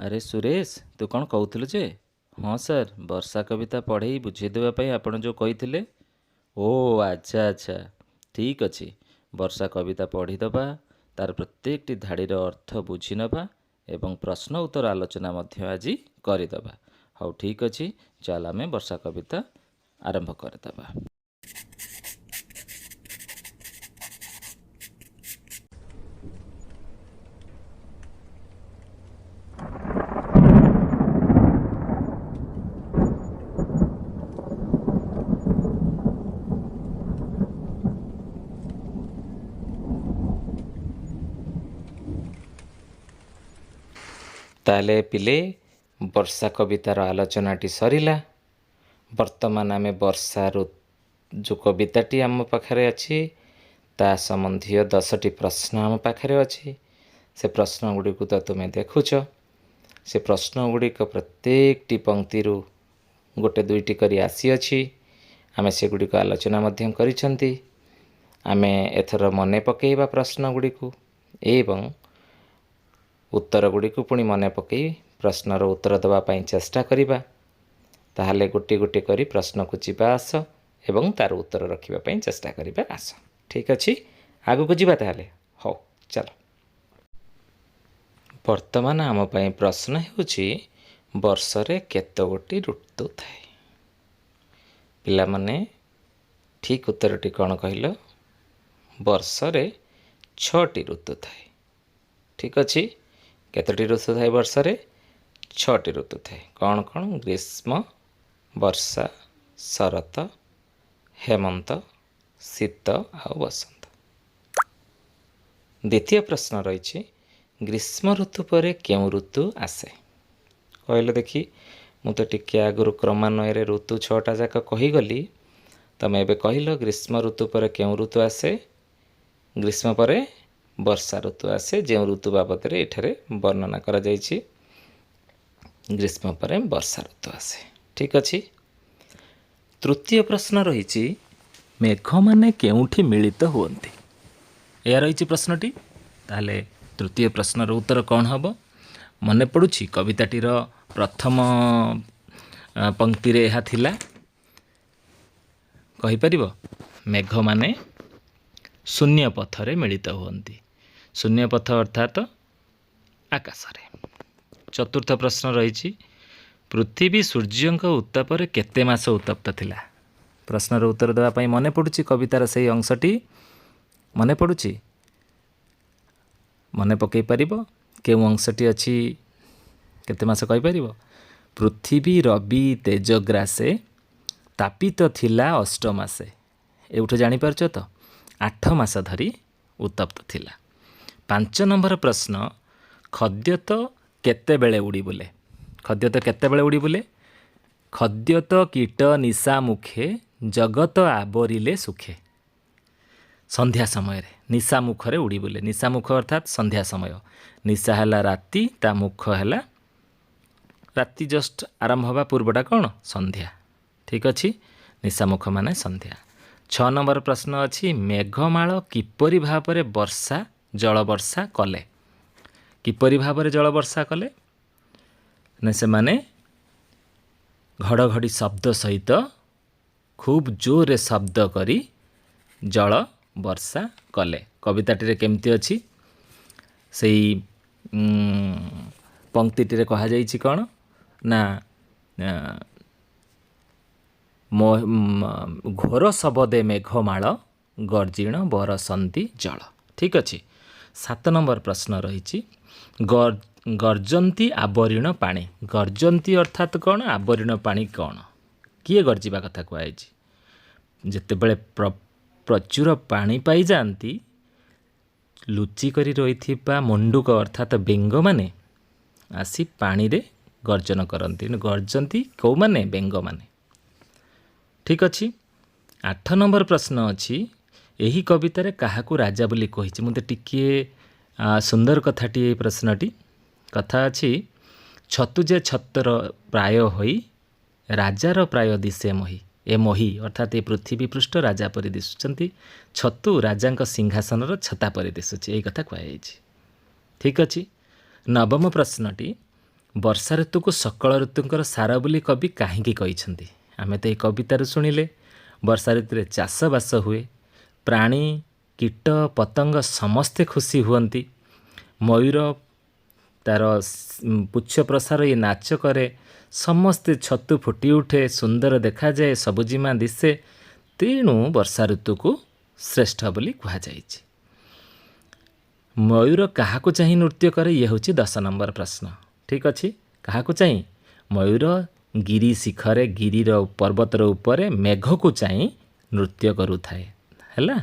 ଆରେ ସୁରେଶ, ତୁ କ'ଣ କହୁଥିଲୁ ଯେ? ହଁ ସାର୍, ବର୍ଷା କବିତା ପଢ଼େଇ ବୁଝେଇଦେବା ପାଇଁ ଆପଣ ଯେଉଁ କହିଥିଲେ। ଓ ଆଚ୍ଛା ଆଚ୍ଛା, ଠିକ୍ ଅଛି। ବର୍ଷା କବିତା ପଢ଼ିଦେବା, ତାର ପ୍ରତ୍ୟେକଟି ଧାଡ଼ିର ଅର୍ଥ ବୁଝିନେବା ଏବଂ ପ୍ରଶ୍ନ ଉତ୍ତର ଆଲୋଚନା ମଧ୍ୟ ଆଜି କରିଦେବା। ହଉ ଠିକ୍ ଅଛି, ଚାଲ ଆମେ ବର୍ଷା କବିତା ଆରମ୍ଭ କରିଦେବା। ତାହେଲେ ପିଲେ, ବର୍ଷା କବିତାର ଆଲୋଚନାଟି ସରିଲା। ବର୍ତ୍ତମାନ ଆମେ ବର୍ଷା ଯେଉଁ କବିତାଟି ଆମ ପାଖରେ ଅଛି ତା ସମ୍ବନ୍ଧୀୟ 10ଟି ପ୍ରଶ୍ନ ଆମ ପାଖରେ ଅଛି। ସେ ପ୍ରଶ୍ନ ଗୁଡ଼ିକୁ ତ ତୁମେ ଦେଖୁଛ। ସେ ପ୍ରଶ୍ନ ଗୁଡ଼ିକ ପ୍ରତ୍ୟେକଟି ପଂକ୍ତିରୁ ଗୋଟେ ଦୁଇଟି କରି ଆସିଅଛି। ଆମେ ସେଗୁଡ଼ିକ ଆଲୋଚନା ମଧ୍ୟ କରିଛନ୍ତି। ଆମେ ଏଥର ମନେ ପକାଇବା ପ୍ରଶ୍ନ ଗୁଡ଼ିକୁ ଏବଂ ଉତ୍ତର ଗୁଡ଼ିକୁ ପୁଣି ମନେ ପକାଇ ପ୍ରଶ୍ନର ଉତ୍ତର ଦେବା ପାଇଁ ଚେଷ୍ଟା କରିବା। ତାହେଲେ ଗୋଟି ଗୋଟି କରି ପ୍ରଶ୍ନକୁ ଯିବା ଆସ ଏବଂ ତାର ଉତ୍ତର ରଖିବା ପାଇଁ ଚେଷ୍ଟା କରିବା ଆସ। ଠିକ୍ ଅଛି, ଆଗକୁ ଯିବା ତାହେଲେ। ହଉ ଚାଲ। ବର୍ତ୍ତମାନ ଆମ ପାଇଁ ପ୍ରଶ୍ନ ହେଉଛି, ବର୍ଷରେ କେତୋଟି ଋତୁ ଥାଏ? ପିଲାମାନେ ଠିକ୍ ଉତ୍ତରଟି କ'ଣ କହିଲ? ବର୍ଷରେ 6ଟି ଋତୁ ଥାଏ। ଠିକ୍ ଅଛି, କେତୋଟି ଋତୁ ଥାଏ ବର୍ଷରେ? 6ଟି ଋତୁ ଥାଏ। କ'ଣ କ'ଣ? ଗ୍ରୀଷ୍ମ, ବର୍ଷା, ଶରତ, ହେମନ୍ତ, ଶୀତ ଆଉ ବସନ୍ତ। ଦ୍ୱିତୀୟ ପ୍ରଶ୍ନ ରହିଛି, ଗ୍ରୀଷ୍ମ ଋତୁ ପରେ କେଉଁ ଋତୁ ଆସେ? କହିଲ ଦେଖି। ମୁଁ ତ ଟିକେ ଆଗରୁ କ୍ରମାନ୍ୱୟରେ ଋତୁ 6ଟା ଯାକ କହିଗଲି। ତମେ ଏବେ କହିଲ ଗ୍ରୀଷ୍ମ ଋତୁ ପରେ କେଉଁ ଋତୁ ଆସେ? ଗ୍ରୀଷ୍ମ ପରେ ବର୍ଷା ଋତୁ ଆସେ, ଯେଉଁ ଋତୁ ବାବଦରେ ଏଠାରେ ବର୍ଣ୍ଣନା କରାଯାଇଛି। ଗ୍ରୀଷ୍ମ ପରେ ବର୍ଷା ଋତୁ ଆସେ। ଠିକ୍ ଅଛି। ତୃତୀୟ ପ୍ରଶ୍ନ ରହିଛି, ମେଘମାନେ କେଉଁଠି ମିଳିତ ହୁଅନ୍ତି? ଏହା ରହିଛି ପ୍ରଶ୍ନଟି। ତାହେଲେ ତୃତୀୟ ପ୍ରଶ୍ନର ଉତ୍ତର କ'ଣ ହେବ? ମନେ ପଡ଼ୁଛି କବିତାଟିର ପ୍ରଥମ ପଂକ୍ତିରେ ଏହା ଥିଲା। କହିପାରିବ? ମେଘମାନେ ଶୂନ୍ୟ ପଥରେ ମିଳିତ ହୁଅନ୍ତି। ଶୂନ୍ୟ ପଥ ଅର୍ଥାତ୍ ଆକାଶରେ। ଚତୁର୍ଥ ପ୍ରଶ୍ନ ରହିଛି, ପୃଥିବୀ ସୂର୍ଯ୍ୟଙ୍କ ଉତ୍ତାପରେ କେତେ ମାସ ଉତ୍ତପ୍ତ ଥିଲା? ପ୍ରଶ୍ନର ଉତ୍ତର ଦେବା ପାଇଁ ମନେ ପଡ଼ୁଛି କବିତାର ସେହି ଅଂଶଟି? ମନେ ପଡ଼ୁଛି? ମନେ ପକାଇ ପାରିବ? କେଉଁ ଅଂଶଟି ଅଛି? କେତେ ମାସ କହିପାରିବ? ପୃଥିବୀ ରବି ତେଜଗ୍ରାସେ ତାପିତ ଥିଲା ଅଷ୍ଟମାସେ। ଏଇଠୁ ଜାଣିପାରୁଛ ତ? 8 ମାସ ଧରି ଉତ୍ତପ୍ତ ଥିଲା। 5 ନମ୍ବର ପ୍ରଶ୍ନ, ଖଦ୍ୟତ କେତେବେଳେ ଉଡ଼ି ବୁଲେ? ଖଦ୍ୟତ କେତେବେଳେ ଉଡ଼ି ବୁଲେ? ଖଦ୍ୟତ କୀଟ ନିଶା ମୁଖେ ଜଗତ ଆବରିଲେ ସୁଖେ। ସନ୍ଧ୍ୟା ସମୟରେ ନିଶା ମୁଖରେ ଉଡ଼ି ବୁଲେ। ନିଶା ମୁଖ ଅର୍ଥାତ୍ ସନ୍ଧ୍ୟା ସମୟ। ନିଶା ହେଲା ରାତି, ତା ମୁଖ ହେଲା ରାତି ଜଷ୍ଟ ଆରମ୍ଭ ହେବା ପୂର୍ବଟା କ'ଣ? ସନ୍ଧ୍ୟା। ଠିକ୍ ଅଛି, ନିଶା ମୁଖ ମାନେ ସନ୍ଧ୍ୟା। 6 ନମ୍ବର ପ୍ରଶ୍ନ ଅଛି, ମେଘମାଳ କିପରି ଭାବରେ ଜଳବର୍ଷା କଲେ? କିପରି ଭାବରେ ଜଳବର୍ଷା କଲେ? ନା ସେମାନେ ଘଡ଼ଘଡ଼ି ଶବ୍ଦ ସହିତ ଖୁବ୍ ଜୋରରେ ଶବ୍ଦ କରି ଜଳ ବର୍ଷା କଲେ। କବିତାଟିରେ କେମିତି ଅଛି? ସେଇ ପଂକ୍ତିଟିରେ କୁହାଯାଇଛି କ'ଣ? ନା ଘୋର ଶବଦେ ମେଘମାଳ ଗର୍ଜିଣ ବରସନ୍ତି ଜଳ। ଠିକ୍ ଅଛି। 7 ନମ୍ବର ପ୍ରଶ୍ନ ରହିଛି, ଗର୍ଜନ୍ତି ଆବରିଣ ପାଣି। ଗର୍ଜନ୍ତି ଅର୍ଥାତ୍ କ'ଣ? ଆବରିଣ ପାଣି କ'ଣ? କିଏ ଗର୍ଜିବା କଥା କୁହାଯାଇଛି? ଯେତେବେଳେ ପ୍ରଚୁର ପାଣି ପାଇଯାଆନ୍ତି, ଲୁଚି କରି ରହିଥିବା ମଣ୍ଡୁକ ଅର୍ଥାତ୍ ବେଙ୍ଗମାନେ ଆସି ପାଣିରେ ଗର୍ଜନ କରନ୍ତି। ଗର୍ଜନ୍ତି କେଉଁମାନେ? ବେଙ୍ଗମାନେ। ଠିକ୍ ଅଛି। 8 ନମ୍ବର ପ୍ରଶ୍ନ ଅଛି, ଏହି କବିତାରେ କାହାକୁ ରାଜା ବୋଲି କହିଛି? ମୁଁ ତ ଟିକିଏ ସୁନ୍ଦର କଥାଟିଏ ଏଇ ପ୍ରଶ୍ନଟି। କଥା ଅଛି ଛତୁ ଯେ ଛତର ପ୍ରାୟ ହୋଇ ରାଜାର ପ୍ରାୟ ଦିଶେ ମହି। ଏ ମହି ଅର୍ଥାତ୍ ଏ ପୃଥିବୀ ପୃଷ୍ଠ ରାଜା ପରି ଦିଶୁଛନ୍ତି, ଛତୁ ରାଜାଙ୍କ ସିଂହାସନର ଛତା ପରି ଦିଶୁଛି, ଏଇ କଥା କୁହାଯାଇଛି। ଠିକ୍ ଅଛି। ନବମ ପ୍ରଶ୍ନଟି, ବର୍ଷା ଋତୁକୁ ସକଳ ଋତୁଙ୍କର ସାର ବୋଲି କବି କାହିଁକି କହିଛନ୍ତି? ଆମେ ତ ଏଇ କବିତାରୁ ଶୁଣିଲେ ବର୍ଷା ଋତୁରେ ଚାଷବାସ ହୁଏ, ପ୍ରାଣୀ କୀଟ ପତଙ୍ଗ ସମସ୍ତେ ଖୁସି ହୁଅନ୍ତି, ମୟୂର ତା'ର ପୁଚ୍ଛ ପ୍ରସାର ଏ ନାଚ କରେ, ସମସ୍ତେ ଛତୁ ଫୁଟି ଉଠେ, ସୁନ୍ଦର ଦେଖାଯାଏ, ସବୁଜିମା ଦିଶେ, ତେଣୁ ବର୍ଷା ଋତୁକୁ ଶ୍ରେଷ୍ଠ ବୋଲି କୁହାଯାଇଛି। ମୟୂର କାହାକୁ ଚାହିଁ ନୃତ୍ୟ କରେ? ଇଏ ହେଉଛି 10 ନମ୍ବର ପ୍ରଶ୍ନ। ଠିକ୍ ଅଛି। କାହାକୁ ଚାହିଁ? ମୟୂର ଗିରି ଶିଖରେ, ଗିରିର ପର୍ବତର ଉପରେ ମେଘକୁ ଚାହିଁ ନୃତ୍ୟ କରୁଥାଏ। ହେଲା।